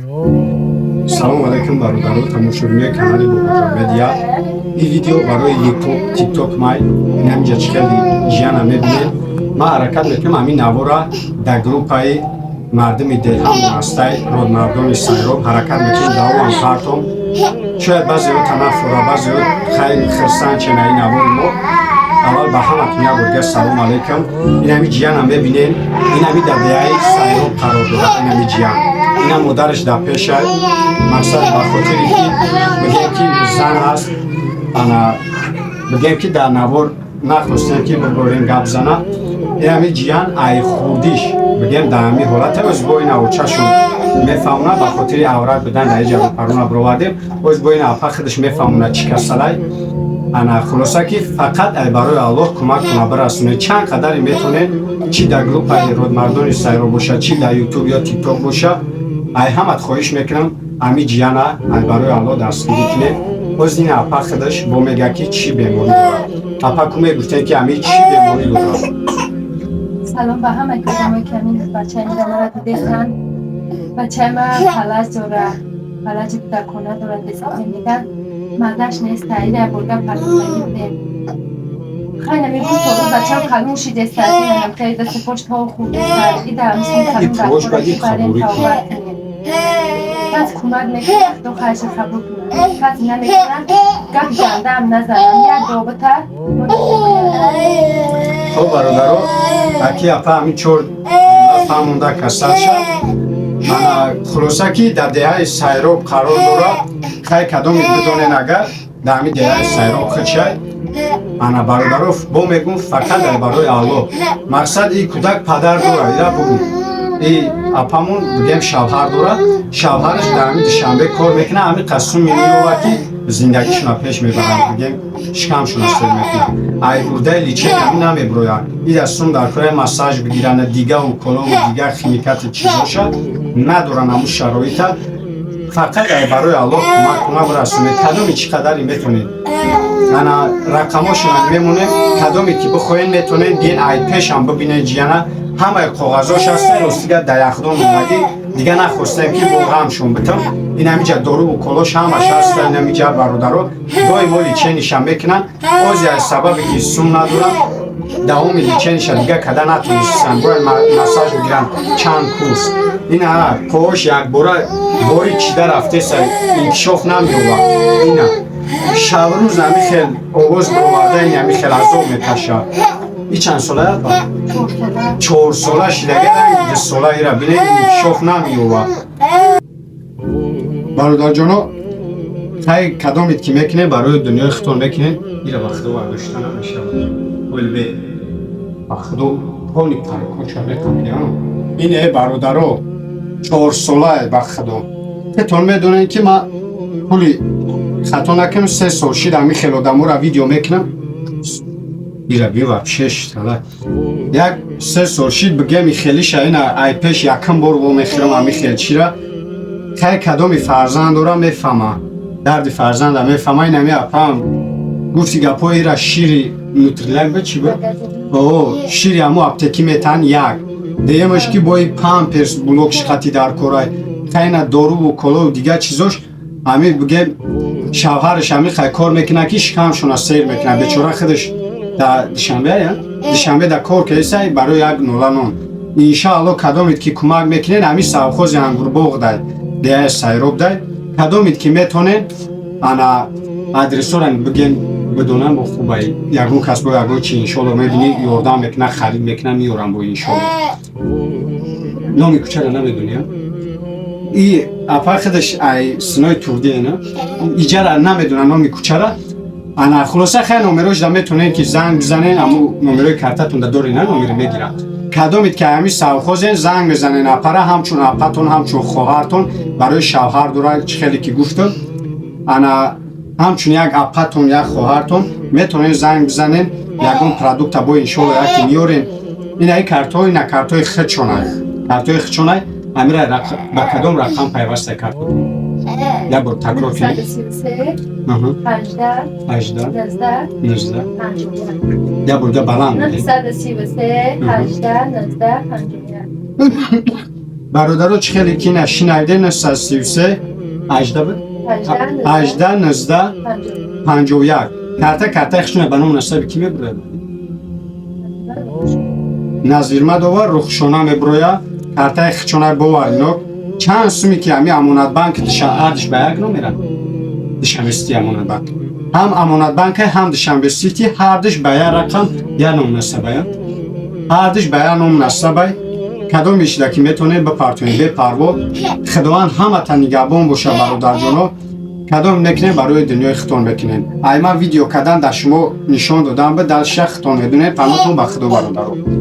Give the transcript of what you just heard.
салом алайкум бародаро тамошобинои канали Бобоҷон медиа. Ин видео барои YouTube, TikTok май инамҷа чӣ хели жиана мебинед. Ман ҳаракат мекунам ҳамин навора дар группаи мардуми деҳамонастай родмардони сайроб ҳаракат мекунем давом партом. Шояд баъзеҳо танаффура, баъзеҳо хайли хирсан чена ин навори мо. Аввал ба ҳаматон як борга салом алайкум. Инами ҷияна мебинед. Инами дар деҳаи сайроб қарор дорад. Инами ҷиян. Ина модараш дар пешай. Мақсад ба хотире ки бигем ки зан аст. Бигем ки дар навор нахостем ки биборем гап зана. Инами ҷиян ай хурдиш бигем дар ҳамин ҳолата ӯзбо ин авчашон мефаҳмона ба хотири аврат бидан дар ҷаро парона бировардем. ӯзбо ин апа худаш мефаҳмона чӣ касалай. Хулоса ки фақат ай барои Аллоҳ кӯмак кунад бирасонед. Чанд қадаре метавонед чи дар группаи родмардони сайроб боша, чи дар YouTube ё TikTok боша. Ай ҳамат хоҳиш мекунам ҳамин ҷияна ай барои Аллоҳ дастгирӣ кунед. боз ин апа худаш бо мега ки чӣ беморӣ дорад. Апа ку мегуфтед ки ҳамин чӣ беморӣ дорад. Салом ба ҳамаи одамое ки ҳамин бачаи мара дидетан. Бачаи ма фалаҷ дорад, фалаҷи кӯдакона дорад. Мегӯянд мазаш нест, ира бурга парвозидем. Хайна мегӯ то бачаам калмуши деста динам хай даст пош то худеста ида мисин калм пош бади хабури кас кӯмак мекунад то хайша қабул кунад. Кас намекунад гап зандам назанам як робита. хоб бародаро аки апа ҳамин чор фаҳмонда касал шад. хулоса ки дар деҳаи сайроб қарор дорад. хай кадоме бидонен агар дар ҳамин деҳаи сайроб худ шай. бародаро бо мегӯм фақат барои Аллоҳ. Мақсад ин кӯдак падар дорад. ира бугӯ и апамон бигем шавҳар дорад. шавҳараш дар ҳамин душанбе кор мекунад. ҳамин қасум меёвад ки зиндагишона пеш мебаранд. бигем шикамшона сер мекунад. ай бурдаи личен ҳамин намебирояд. ин дастум дар кораи массаж бигиранд дига уколову дига химикати чизоша надоранд ҳамун шароита. фақат ай барои Аллоҳ кӯмак кунад бирасонед. кадоме чӣ қадаре метавонед. рақамошона мемонем. кадоме ки бихоҳед метавонед биен ай пешам бибинед ҷияна. ҳамаи коғазош ҳастан ростига дар яхдон омадӣ. дига нахостем ки бо ғамшон битам. ин ҳамиҷа дору уколош ҳамаш ҳаста. ин ҳамиҷа бародаро доимо личениша мекунанд. ози аз сабабе ки сум надоранд давоми личениша дига када натонистанд. бояд массаж бигиранд чанд курс. ин поҳош якбора бори чида рафтеса инкишоф намеёбад. ина шабрӯз ҳамин хел овоз бироварда ин ҳамин хел азоб мекашад. ин чанд сола аст? 4 сола шидагиранд 2 сола ира бинед инкишоф намеёбад. бародарҷоно хай кадомед ки мекунед барои дунёи худтон мекунед. ира ба худо вардошта намешавад. олбе ба худо пони паркоша мекунед. ин бародаро 4 сола ба худо. худтон медонед ки ма пули хато накунам 3 сол шид ҳамин хел одамора видео мекунам. ира бива 6 сола. як 3 сол шид бигем ин хелиша ина ай пеш якум бор во мехирам ҳамин хелчира. хай кадоми фарзанд дорам мефаҳма. дарди фарзанда мефаҳма. ин ҳамин апам гуфти гапҳои ира шири нутрилак ба чӣ ба? шири ҳамун аптеки метан як. деямаш ки бои памперс блок шиқати дар корай. хайна дору коло дига чизош ҳамин бигем шавҳараш ҳамин хай кор мекунад ки шикамшона сер мекунад. бечора худаш дар душанбе дар кор кесай барои як нуланон. иншааллоҳ кадомед ки кӯмак мекунед ҳамин савхози ангурбоғ дай деҳаи сайроб дай. кадомед ки метавонед ана адресора бигем бидонам бо хубай ягон кас бо ягон чи иншоаллоҳ мебинӣ ёрдам мекунад харид мекунад миёрам бо иншоаллоҳ. номи кӯчара намедонӣ? и апа худаш ай синои турдиена иҷара намедонам номи кӯчара. хулоса хай номерош да метавонед ки занг бизанед. аму номерои картатон да доред на номеро мегирад. кадомед ки ҳамин савхозен занг мезанед апара ҳамчун апатон ҳамчун хоҳартон барои шавҳар дорад чӣ хеле ки гуфтам. ҳамчун як апатон як хоҳартон метавонед занг бизанед. ягон продукта бо иншоаллоҳ яке миёрен. ина ин картҳои ина картҳои хичонай. картҳои хичонай ҳамира ба кадом рақам пайваста карто? як бор такрор кунед. 18 19 як борга баланд 933 18 19 51 برادرها چه خیلی کینه شنایدر 933 18 بود 18 19 51 کارتا کارتا خشونه بنام نسب کی میبره نظیر دوار رخشونه میبرویا کارتا خشونه باور نو چند سومی که همی امانت بانک دشادش بیاگ نو میرن دشمستی امانت بانک هم امانت بانک هم دشمستی هر دش بیا رقم یا نام نسبه هر دش بیا نام نسبه کدوم میشه که میتونه به پارتونی به پارو خداوند همه تا نگهبان باشه برادر جانو کدوم نکنه برای دنیای ختون بکنین ایما ویدیو کردن در شما نشان دادم به در شخ ختون بدونه تمام به خدا برادر